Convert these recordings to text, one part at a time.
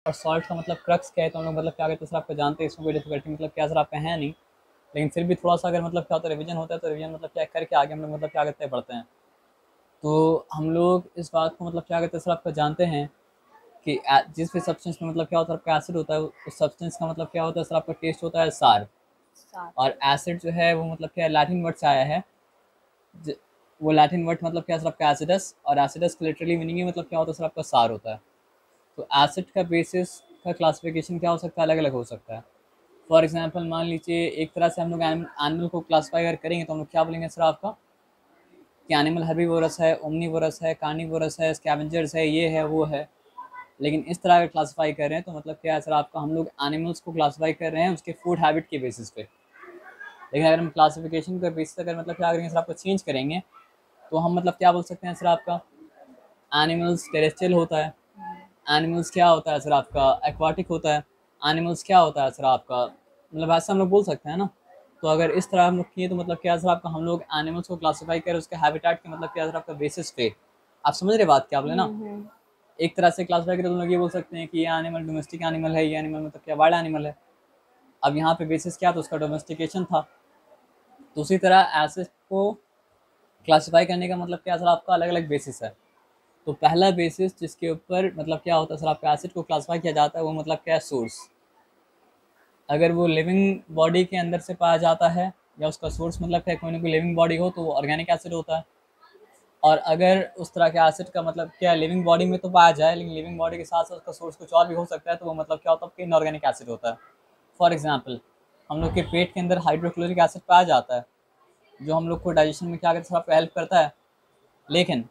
और सॉल्ट का मतलब क्रक्स क्या है, तो हम लोग मतलब क्या कहते हैं सर आपको जानते हैं, इसमें कोई डिफिकल्टी मतलब क्या सर आपका है नहीं, लेकिन फिर भी थोड़ा सा अगर मतलब क्या होता है रिवीजन होता है तो रिवीजन मतलब क्या करके आगे हम लोग मतलब क्या कहते हैं बढ़ते हैं। तो हम लोग इस बात को मतलब क्या कहते हैं सर आपको जानते हैं कि जिस भी सब्सटेंस में मतलब क्या होता है आपका एसिड होता है, उस सब्सटेंस का मतलब क्या होता है सर आपका टेस्ट होता है सार। साथ। और एसिड जो है वो मतलब क्या लैटिन वर्ड से आया है। ज- वो लैटिन वर्ड मतलब क्या सर आपका एसिडस, और एसिडस का लिटरली मीनिंग ही मतलब क्या होता है सर आपका सार होता है। तो एसिड का बेसिस का क्लासिफिकेशन क्या हो सकता है, अलग अलग हो सकता है। फॉर एग्जांपल मान लीजिए एक तरह से हम लोग एनिमल को क्लासीफाई अगर करेंगे तो हम लोग क्या बोलेंगे सर आपका कि एनिमल हर्बीवोरस है, ओमनीवोरस है, कार्निवोरस है, स्कैवेंजर्स है, ये है वो है। लेकिन इस तरह का क्लासीफाई कर रहे हैं तो मतलब क्या है सर आपका हम लोग एनिमल्स को क्लासीफाई कर रहे हैं उसके फूड हैबिट के बेसिस पे। लेकिन अगर हम क्लासिफिकेशन के बेसिस अगर मतलब क्या करेंगे सर आपको चेंज करेंगे तो हम मतलब क्या बोल सकते हैं सर आपका एनिमल्स टेरेस्ट्रियल होता है, एनिमल्स क्या होता है सर आपका एक्वाटिक होता है, एनिमल्स क्या होता है सर आपका मतलब ऐसा हम लोग बोल सकते हैं ना। तो अगर इस तरह हम लोग किए तो मतलब क्या सर आपका हम लोग एनिमल्स को क्लासीफाई करें उसके हैबिटेट के मतलब क्या सर आपका बेसिस पे। आप समझ रहे बात क्या बोले ना। हम्म। एक तरह से क्लासीफाई करें तो हम लोग ये बोल सकते हैं कि ये एनिमल डोमेस्टिक एनिमल है, ये एनिमल मतलब क्या वाइल्ड एनिमल है। अब यहाँ पे बेसिस क्या था, उसका डोमेस्टिकेशन था। तो उसी तरह एसिड को क्लासीफाई करने का मतलब क्या सर आपका अलग अलग बेसिस है। तो पहला बेसिस जिसके ऊपर मतलब क्या होता है सर आपका एसिड को क्लासीफाई किया जाता है वो मतलब क्या है सोर्स। अगर वो लिविंग बॉडी के अंदर से पाया जाता है या उसका सोर्स मतलब क्या कोई ना कोई लिविंग बॉडी हो तो वो ऑर्गेनिक एसिड होता है। और अगर उस तरह के एसिड का मतलब क्या लिविंग बॉडी में तो पाया जाए लेकिन लिविंग बॉडी के साथ साथ उसका सोर्स कुछ और भी हो सकता है तो वो मतलब क्या होता है इनऑर्गेनिक एसिड होता है। फॉर एग्जाम्पल हम लोग के पेट के अंदर हाइड्रोक्लोरिक एसिड पाया जाता है जो हम लोग को डाइजेशन में क्या करता है हेल्प करता है। लेकिन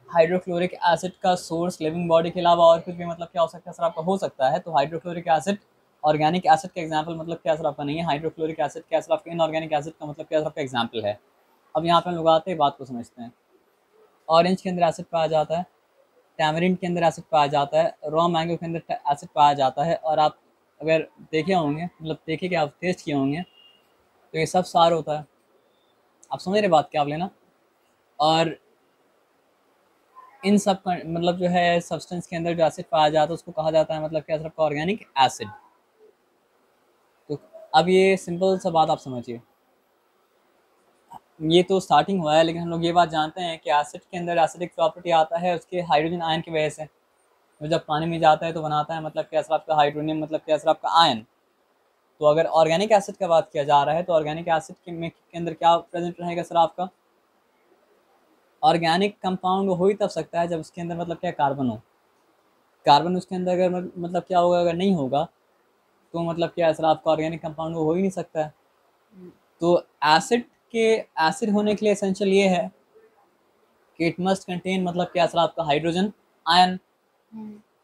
हाइड्रोक्लोरिक एसिड का सोर्स लिविंग बॉडी के अलावा और कुछ भी मतलब क्या हो सकता है सर आपका हो सकता है। तो हाइड्रोक्लोरिक एसिड ऑर्गेनिक एसिड का एग्जाम्पल मतलब क्या सर आपका नहीं है। हाइड्रोक्लोरिक एसिड क्या सर आपका इनऑर्गेनिक एसिड का मतलब क्या सर आपका एग्जाम्पल है। अब यहाँ पे हम लोग आते हैं बात को समझते हैं। ऑरेंज के अंदर एसिड पाया जाता है, टैमरिंड के अंदर एसिड पाया जाता है, रॉ मैंगो के अंदर एसिड पाया जाता है। और आप अगर देखे होंगे मतलब देखे कि आप टेस्ट किए होंगे तो ये सब सार होता है। आप समझ रहे बात क्या आप लेना। और इन सब का मतलब जो है सब्सटेंस के अंदर जो एसिड पाया जाता है उसको कहा जाता है मतलब क्या सबका ऑर्गेनिक एसिड। तो अब ये सिंपल सा बात आप समझिए। ये तो स्टार्टिंग हुआ है लेकिन हम लोग ये बात जानते हैं कि एसिड के अंदर एसिडिक प्रॉपर्टी आता है उसके हाइड्रोजन आयन की वजह से। तो जब पानी में जाता है तो बनाता है मतलब क्या सर आपका हाइड्रोनियम मतलब क्या सर आपका आयन। तो अगर ऑर्गेनिक एसिड का बात किया जा रहा है तो ऑर्गेनिक एसिड के अंदर क्या प्रेजेंट रहेगा सर आपका ऑर्गेनिक कंपाउंड हो ही तब सकता है जब उसके अंदर मतलब क्या कार्बन हो। कार्बन उसके अंदर अगर मतलब क्या होगा अगर नहीं होगा तो मतलब क्या सर आपका ऑर्गेनिक कंपाउंड हो ही नहीं सकता है। तो एसिड के एसिड होने के लिए एसेंशियल ये है कि इट मस्ट कंटेन मतलब क्या सर आपका हाइड्रोजन आयन।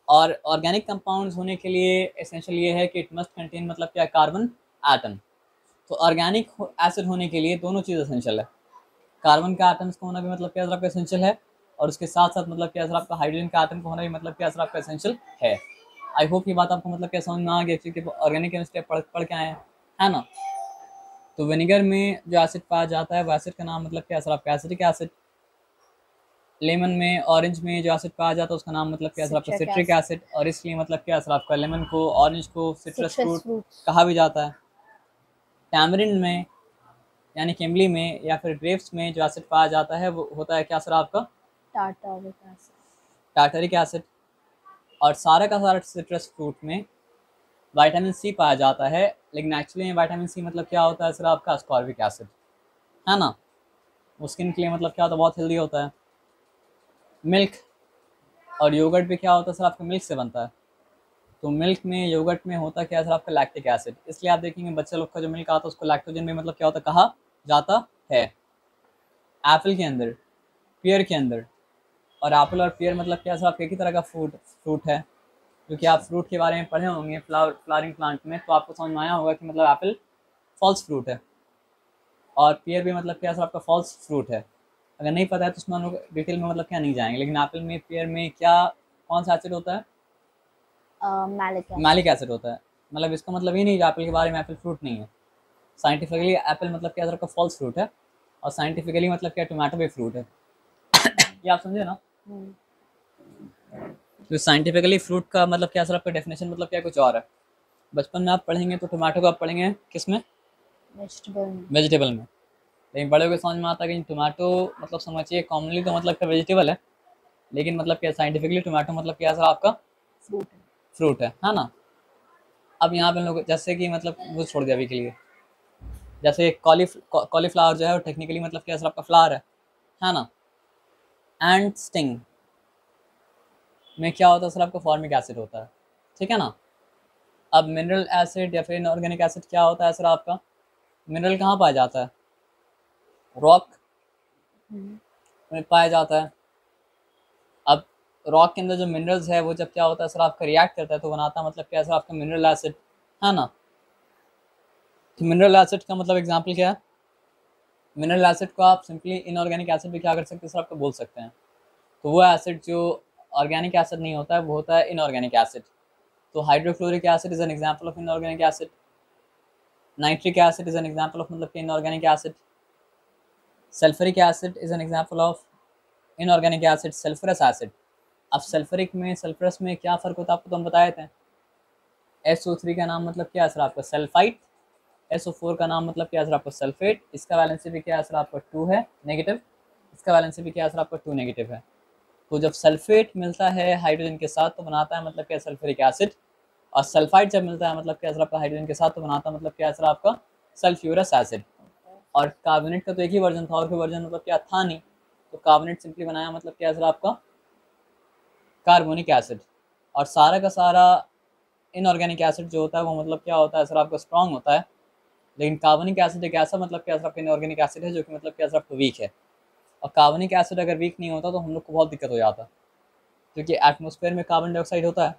और ऑर्गेनिक कंपाउंड्स होने के लिए एसेंशियल ये है कि इट मस्ट कंटेन मतलब क्या कार्बन एटम। तो ऑर्गेनिक एसिड होने के लिए दोनों चीज़ एसेंशियल है। कार्बन का एटम्स का होना भी मतलब क्या सर आपका एसेंशियल है और उसके साथ साथ मतलब क्या सर आपका हाइड्रोजन का एटम का होना भी मतलब क्या सर आपका एसेंशियल है। आई होप ये बात आपको मतलब क्या समझ में आ गया क्योंकि ऑर्गेनिक केमिस्ट्री पढ़ के आए हैं, है ना। तो विनेगर में जो एसिड पाया जाता है वो एसिड का नाम मतलब क्या सर आपका एसिटिक एसिड। लेमन में ऑरेंज में जो एसिड पाया जाता है उसका नाम मतलब क्या सर आपका सिट्रिक सिट्रिक एसिड। एसिड। और इसलिए मतलब क्या सर आपका लेमन को ऑरेंज को सिट्रस सिट्रस फ्रूट फ्रूट्स। कहा भी जाता है। टैमरिंड में यानी किमली में या फिर ग्रेप्स में जो एसिड पाया जाता है वो होता है क्या सर आपका टार्टारिक एसिड। Tartaric acid. और सारा का सारा सिट्रस फ्रूट में विटामिन सी पाया जाता है। लेकिन एक्चुअली में विटामिन सी मतलब क्या होता है सर आपका अस्कॉर्बिक एसिड, है ना। वो स्किन के लिए मतलब क्या होता है बहुत हेल्दी होता है। मिल्क और योगर्ट भी क्या होता है सर आपका मिल्क से बनता है। तो मिल्क में योगर्ट में होता क्या है सर आपका लैक्टिक एसिड। इसलिए आप देखेंगे बच्चे लोग का जो मिल्क आता है उसको लैक्टोजन भी मतलब क्या होता है कहा जाता है। एप्पल के अंदर, पियर के अंदर, और एप्पल और पियर मतलब क्या सर आपका एक ही तरह का फ्रूट है। क्योंकि आप फ्रूट के बारे में पढ़े होंगे फ्लावरिंग प्लांट में तो आपको समझ में आया होगा कि मतलब एप्पल फॉल्स फ्रूट है और पियर भी मतलब क्या सर आपका फॉल्स फ्रूट है। अगर नहीं पता है तो उसमें हम लोग डिटेल में मतलब क्या नहीं जाएंगे। लेकिन एप्पल में पियर में क्या कौन सा एसिड होता है, मैलिक मैलिक एसिड। एसिड होता है। मतलब इसका मतलब ये नहीं कि एप्पल के बारे में एप्पल फ्रूट नहीं है। साइंटिफिकली एप्पल मतलब क्या सर आपका फॉल्स फ्रूट है और साइंटिफिकली मतलब क्या टोमेटो भी फ्रूट है। ये आप समझे ना। तो साइंटिफिकली फ्रूट का मतलब क्या सर आपका डेफिनेशन मतलब क्या कुछ और है। बचपन में आप पढ़ेंगे तो टोमेटो को आप पढ़ेंगे किस में, वेजिटेबल में। वेजिटेबल में। लेकिन बड़े होकर समझ में आता है कि टोमेटो मतलब समझिए कॉमनली तो मतलब क्या वेजिटेबल है, लेकिन मतलब क्या साइंटिफिकली टोमेटो मतलब क्या सर आपका फ्रूट है। फ्रूट है ना। अब यहाँ पे हम लोग जैसे कि मतलब वो छोड़ दिया अभी के लिए, जैसे कॉलीफ्लावर जो है वो टेक्निकली मतलब क्या सर आपका फ्लावर है ना। एंड स्टिंग में क्या होता है सर आपका फॉर्मिक एसिड होता है, ठीक है ना। अब मिनरल एसिड या फिर इनऑर्गेनिक एसिड क्या होता है सर आपका, मिनरल कहाँ पाया जाता है, रॉक हम्म। में पाया जाता है। अब रॉक के अंदर जो मिनरल्स है वो जब क्या होता है सर आपका रिएक्ट करता है तो बनाता है मतलब क्या है सर आपका मिनरल एसिड, है ना। तो मिनरल एसिड का मतलब एग्जांपल क्या है, मिनरल एसिड को आप सिंपली इनऑर्गेनिक एसिड भी क्या कर सकते हैं सर आपको बोल सकते हैं। तो वो एसिड जो ऑर्गेनिक एसिड नहीं होता है वो होता है इनऑर्गेनिक एसिड। तो hydrochloric acid is an example of inorganic acid, nitric acid is an example of मतलब inorganic acid, sulphuric acid is an example of inorganic acid, sulphurous acid. अब सल्फ्यूरिक में सल्फरस में क्या फ़र्क होता है आपको तो हम बताए थे। SO3 का नाम मतलब क्या है सर आपका सल्फाइट, SO4 का नाम मतलब क्या है सर आपका सल्फेट, इसका वैलेंसी भी क्या है सर आपका 2 है नेगेटिव, इसका वैलेंसी भी क्या है सर आपका 2 नेगेटिव है। तो जब सल्फेट मिलता है हाइड्रोजन के साथ तो बनाता है मतलब क्या सल्फ्यूरिक एसिड, और सल्फाइड जब मिलता है मतलब क्या सर आपका हाइड्रोजन के साथ तो बनाता है मतलब क्या सर आपका सल्फ्यूरस एसिड। और कार्बोनेट का तो एक ही वर्जन था और कोई वर्जन मतलब क्या था नहीं, तो कार्बोनेट सिंपली बनाया मतलब क्या सर आपका कार्बोनिक एसिड। और सारा का सारा इनऑर्गेनिक एसिड जो होता है वो मतलब क्या होता है सर आपका स्ट्रांग होता है, लेकिन कार्बोनिक एसिड एक ऐसा मतलब क्या सर आपका इनऑर्गेनिक एसिड है जो कि मतलब क्या सर आपका वीक है। और कार्बोनिक एसिड अगर वीक नहीं होता तो हम लोग को बहुत दिक्कत हो जाता, क्योंकि एटमॉस्फेयर में कार्बन डाइऑक्साइड होता है,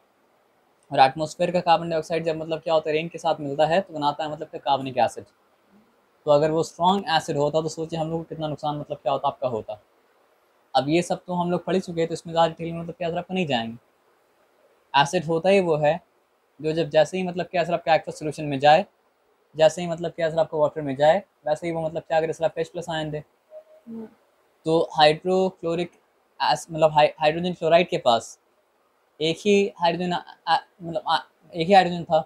और एटमॉस्फेयर का कार्बन डाइऑक्साइड जब मतलब क्या होता है रेन के साथ मिलता है तो बनाता है मतलब क्या कार्बनिक एसिड। तो अगर वो स्ट्रॉन्ग एसिड होता तो सोचिए हम लोग को कितना नुकसान मतलब क्या होता आपका होता। अब ये सब तो हम लोग पढ़ ही चुके हैं तो इसमें ज़्यादा डिटेल में मतलब क्या सर आपका नहीं जाएंगे। एसिड होता ही वो है जो जब जैसे ही मतलब क्या सर आपका एक्वस सोल्यूशन में जाए, जैसे ही मतलब क्या सर आपका वाटर में जाए वैसे ही वो मतलब क्या करे सर आपका H+ आयन दे। हम्म। तो हाइड्रोक्लोरिक मतलब हाइड्रोजन क्लोराइड के पास एक ही हाइड्रोजन एक ही हाइड्रोजन था,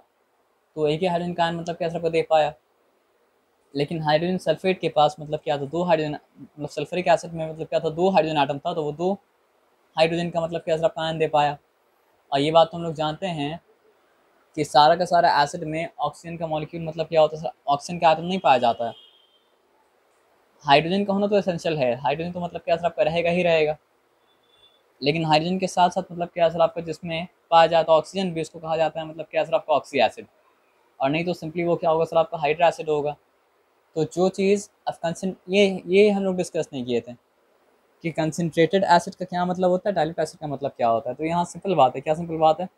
तो एक ही हाइड्रोजन का आयन मतलब क्या सर आपको दे पाया। लेकिन हाइड्रोजन सल्फेट के पास मतलब क्या था दो हाइड्रोजन, मतलब सल्फ्यूरिक एसिड में मतलब क्या था दो हाइड्रोजन आटम था, तो वो दो हाइड्रोजन का मतलब क्या सर आपका आयन दे पाया। और ये बात तो हम लोग जानते हैं कि सारा का सारा एसिड में ऑक्सीजन का मॉलिक्यूल मतलब क्या होता है, ऑक्सीजन का आटम नहीं पाया जाता है। हाइड्रोजन का होना तो एसेंशियल है, हाइड्रोजन तो मतलब क्या सर आपका रहेगा ही रहेगा, लेकिन हाइड्रोजन के साथ साथ मतलब क्या सर आपका जिसमें पाया जाता है ऑक्सीजन भी उसको कहा जाता है मतलब क्या सर आपका ऑक्सी एसिड। और नहीं तो सिंपली वो क्या होगा सर आपका हाइड्रा एसिड होगा। तो जो चीज़ अब ये हम लोग डिस्कस नहीं किए थे कि कंसनट्रेटेड एसिड का क्या मतलब होता है, डाइल्यूट एसिड का मतलब क्या होता है। तो यहाँ सिंपल बात है, क्या सिंपल बात है,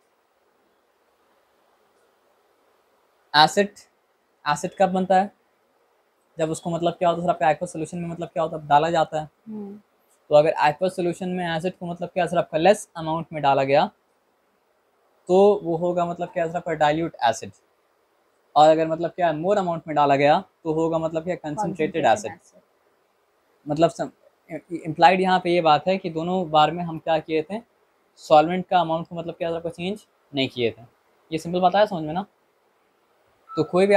एसिड एसिड कब बनता है, जब उसको मतलब क्या होता है सर आपका एक्वस सोल्यूशन में मतलब क्या होता है डाला जाता है। हम्म। तो अगर एक्वस सोल्यूशन में एसिड को मतलब क्या सर आपका लेस अमाउंट में डाला गया तो वो होगा मतलब क्या सर आपका डाइल्यूट एसिड, और अगर मतलब क्या मोर अमाउंट में डाला गया तो होगा मतलब क्या कंसनट्रेटेड कॉन्सेंट्रेटेड एसिड। एसिड। मतलब इम्प्लाइड यहाँ पे ये बात है कि दोनों बार में हम क्या किए थे, सॉल्वेंट का अमाउंट को मतलब क्या सर आपका चेंज नहीं किए थे। ये सिंपल बात है समझ में ना। तो कोई भी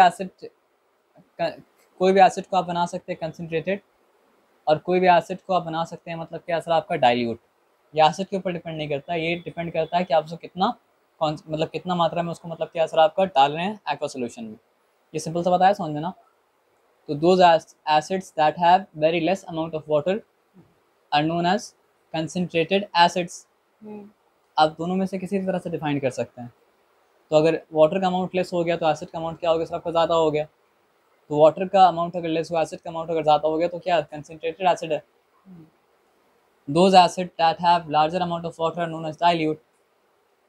एसिड को आप बना सकते हैं कंसनट्रेटेड, और कोई भी एसिड को आप बना सकते हैं मतलब क्या सर आपका डाइल्यूट। ये एसिड के ऊपर डिपेंड नहीं करता, ये डिपेंड करता है कि आप उसको कितना मतलब कितना मात्रा में उसको मतलब क्या सर आपका डाल रहे हैं एक्वा सोल्यूशन में। ये सिंपल सा बताया समझ में ना। तो those acids that have very less amount of water are known as concentrated acids. Hmm. आप दोनों में से किसी भी तरह से डिफाइन कर सकते हैं। तो अगर वाटर का अमाउंट लेस हो गया तो एसिड का अमाउंट क्या हो गया सर आपका ज़्यादा हो गया। तो वाटर का अमाउंट अगर लेस हुआ एसिड का अमाउंट अगर ज़्यादा हो गया तो क्या कंसनट्रेटेड एसिड है। Those acid that have larger amount of water known as dilute.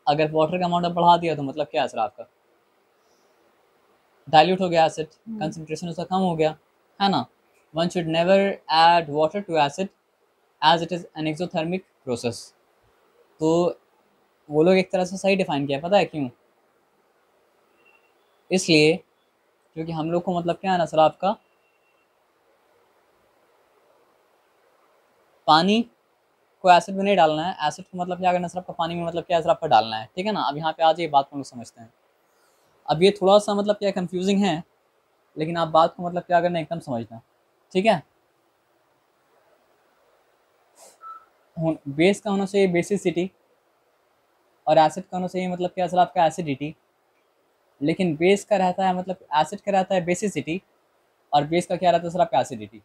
अगर वाटर का अमाउंट आप बढ़ा दिया तो मतलब क्या है सर आपका डाइल्यूट हो गया एसिड, हम्म। कंसंट्रेशन उसका कम हो गया, है ना। One should never add water to acid as it is an exothermic process. तो वो लोग एक तरह से सही डिफाइन किया, पता है क्यों, इसलिए क्योंकि हम लोग को मतलब क्या है ना सर आपका पानी आपको एसिड में नहीं डालना है, एसिड को मतलब क्या करना है सर आपका पानी में मतलब क्या है सर आपका डालना है, ठीक है ना। अब यहाँ पे आ जाइए, बात को हम लोग समझते हैं। अब ये थोड़ा सा मतलब क्या कंफ्यूजिंग है, लेकिन आप बात को मतलब क्या करना एकदम समझना, ठीक है। बेस का होना चाहिए बेसिसिटी, और एसिड का होना चाहिए मतलब क्या सर आपका एसिडिटी। लेकिन बेस का रहता है मतलब एसिड का रहता है बेसिसिटी, और बेस का क्या रहता है सर आपका एसिडिटी।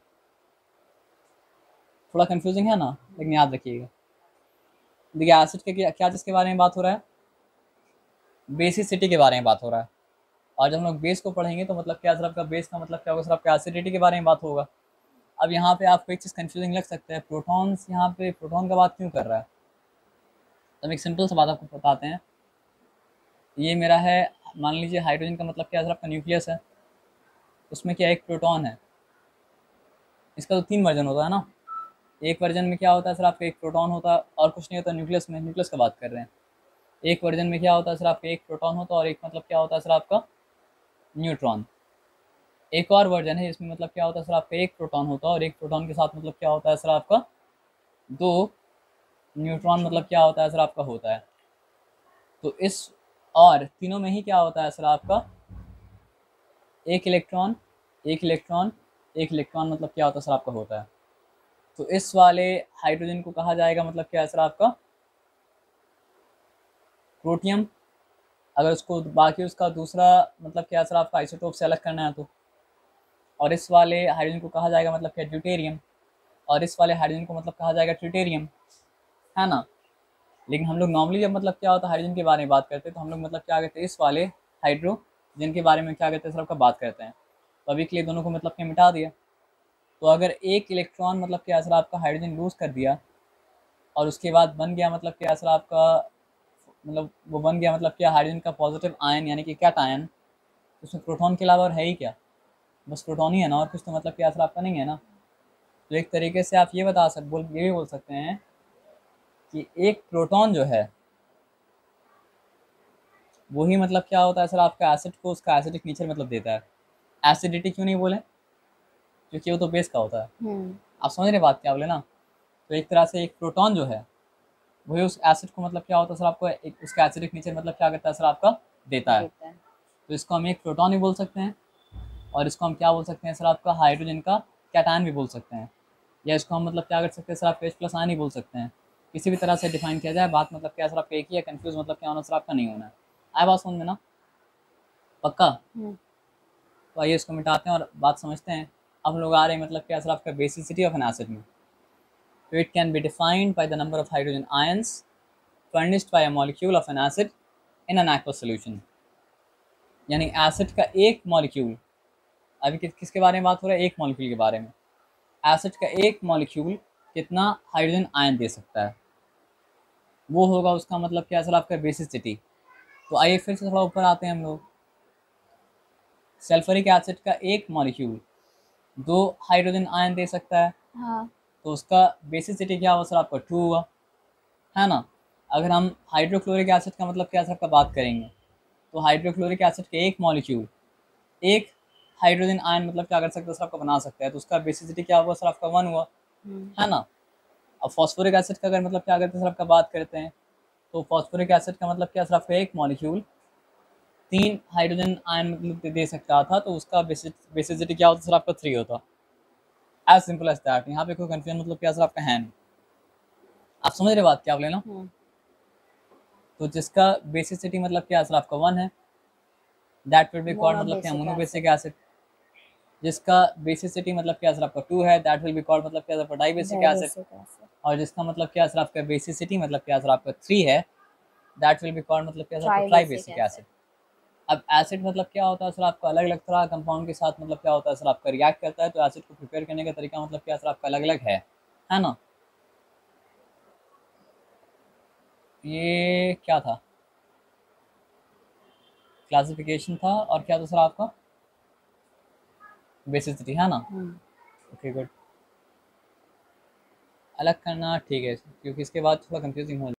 थोड़ा कंफ्यूजिंग है ना, लेकिन याद रखिएगा। देखिए एसिड के क्या चीज़ के बारे में बात हो रहा है, बेसिसिटी के बारे में बात हो रहा है। और जब हम लोग बेस को पढ़ेंगे तो मतलब क्या सर आपका बेस का मतलब क्या होगा सर आपका एसिडिटी के बारे में बात होगा। अब यहाँ पे आपको एक चीज़ कंफ्यूजिंग लग सकता है, प्रोटॉन्स, यहाँ पे प्रोटॉन का बात क्यों कर रहा है। तो हम एक सिंपल सा बात आपको बताते हैं। ये मेरा है, मान लीजिए हाइड्रोजन का मतलब क्या सर आपका न्यूक्लियस है, उसमें क्या एक प्रोटॉन है। इसका तो 3 वर्जन होता है ना। एक वर्जन में क्या होता है सर आपका एक प्रोटॉन होता है और कुछ नहीं होता, न्यूक्लियस में, न्यूक्लियस का बात कर रहे हैं। एक वर्जन में क्या होता है सर आपका एक प्रोटॉन होता है और एक मतलब क्या होता है सर आपका न्यूट्रॉन। एक और वर्जन है इसमें मतलब क्या होता है सर आपका एक प्रोटॉन होता है और एक प्रोटॉन के साथ मतलब क्या होता है सर आपका 2 न्यूट्रॉन मतलब क्या होता है सर आपका होता है। तो इस और तीनों में ही क्या होता है सर आपका एक इलेक्ट्रॉन, एक इलेक्ट्रॉन, एक इलेक्ट्रॉन मतलब क्या होता है सर आपका होता है। तो इस वाले हाइड्रोजन को कहा जाएगा मतलब क्या है सर आपका प्रोटियम। अगर उसको बाकी उसका दूसरा मतलब क्या है सर आपका आइसोटोप से अलग करना है तो। और इस वाले हाइड्रोजन को कहा जाएगा मतलब क्या ड्यूटेरियम, और इस वाले हाइड्रोजन को मतलब कहा जाएगा ट्रिटेरियम, है ना। लेकिन हम लोग नॉर्मली जब मतलब क्या होता है हाइड्रोजन के बारे में बात करते हैं तो हम लोग मतलब क्या कहते हैं इस वाले हाइड्रोजन के बारे में क्या कहते हैं सर आपका बात करते हैं। तो अभी के लिए दोनों को मतलब क्या मिटा दिया। तो अगर एक इलेक्ट्रॉन मतलब क्या सर आपका हाइड्रोजन लूज कर दिया और उसके बाद बन गया मतलब क्या सर आपका मतलब वो बन गया मतलब क्या हाइड्रोजन का पॉजिटिव आयन यानी कि कैट आयन, तो उसमें प्रोटॉन के अलावा और है ही क्या, बस प्रोटॉन ही है ना, और कुछ तो मतलब क्या सर आपका नहीं है ना। तो एक तरीके से आप ये ये भी बोल सकते हैं कि एक प्रोटॉन जो है वही मतलब क्या होता है सर आपका एसिड को उसका एसिडिक नेचर मतलब देता है। एसिडिटी क्यों नहीं बोले, क्योंकि वो तो बेस का होता है। हम्म। आप समझ रहे बात क्या बोले ना। तो एक तरह से एक प्रोटॉन जो है वही उस एसिड को मतलब क्या होता है सर आपको एक उसका एसिडिक नेचर मतलब क्या करता है सर आपका देता है। देता है। तो इसको हम एक प्रोटॉन भी बोल सकते हैं, और इसको हम क्या बोल सकते हैं सर आपका हाइड्रोजन का कैटायन भी बोल सकते हैं, या इसको हम मतलब क्या कर सकते हैं सर आप H प्लस आयन ही बोल सकते हैं। किसी भी तरह से डिफाइन किया जाए, बात मतलब क्या सर आपका एक ही है, कंफ्यूज मतलब क्या होना सर आपका नहीं होना है। आया बात समझ में ना, पक्का। हम्म। तो आइए इसको मिटाते हैं और बात समझते हैं। अब हम लोग आ रहे हैं मतलब क्या सर आपका बेसिसिटी ऑफ एन एसिड में। तो it can be defined by the number of hydrogen ions furnished by a molecule of an acid in an aqueous solution। यानी एसिड का एक मॉलिक्यूल, अभी किसके बारे में बात हो रहा है, एक मॉलिक्यूल के बारे में। एसिड का एक मॉलिक्यूल कितना हाइड्रोजन आयन दे सकता है, वो होगा उसका मतलब क्या सर आपका बेसिसिटी। तो आइए फिर से थोड़ा ऊपर आते हैं हम लोग। सल्फ्यूरिक एसिड का एक मॉलिक्यूल 2 हाइड्रोजन आयन दे सकता है, हाँ। तो उसका बेसिसिटी क्या हुआ सर आपका 2 हुआ, है ना। अगर हम हाइड्रोक्लोरिक एसिड का मतलब क्या सर आपका बात करेंगे, तो हाइड्रोक्लोरिक एसिड के एक मॉलिक्यूल एक हाइड्रोजन आयन मतलब क्या कर सकता है सर आपका बना सकता है, तो उसका बेसिसिटी क्या हुआ सर आपका 1 हुआ, है ना। अब फॉस्फोरिक एसिड का अगर मतलब क्या करते हैं सर आपका बात करते हैं, तो फॉस्फोरिक एसिड का मतलब क्या सर आपका एक मॉलिक्यूल 3 हाइड्रोजन आयन मतलब दे सकता था, तो उसका बेसिसिटी क्या होता सर आपका 3 होता। एज सिंपल एज दैट, यहाँ पे कोई कंफ्यूजन मतलब क्या सर आपका है नहीं। आप समझ रहे बात क्या बोले ना। हम्म। तो जिसका बेसिसिटी मतलब क्या सर आपका 1 है, दैट विल बी कॉल्ड मतलब क्या मोनोबेसिक मोनोबेसिक एसिड। एसिड। जिसका बेसिसिटी मतलब क्या सर आपका 2 है, दैट विल बी कॉल्ड मतलब क्या सर आपका डाइबेसिक एसिड। Dibasic acid. और जिसका मतलब क्या सर आपका बेसिसिटी मतलब क्या सर आपका 3 है, दैट विल बी कॉल्ड मतलब क्या सर आपका ट्राइबेसिक ट्राइबेसिक एसिड। एसिड। अब एसिड मतलब क्या होता है सर आपका अलग अलग तरह कंपाउंड के साथ मतलब क्या होता है सर आपका रिएक्ट करता है, तो एसिड को प्रिपेयर करने का तरीका मतलब क्या सर आपका अलग अलग है ना। ये क्या था, क्लासिफिकेशन था, और क्या था सर आपका बेसिसिटी, है ना। हम्म। ओके गुड, अलग करना ठीक है, क्योंकि इसके बाद थोड़ा कंफ्यूजिंग हो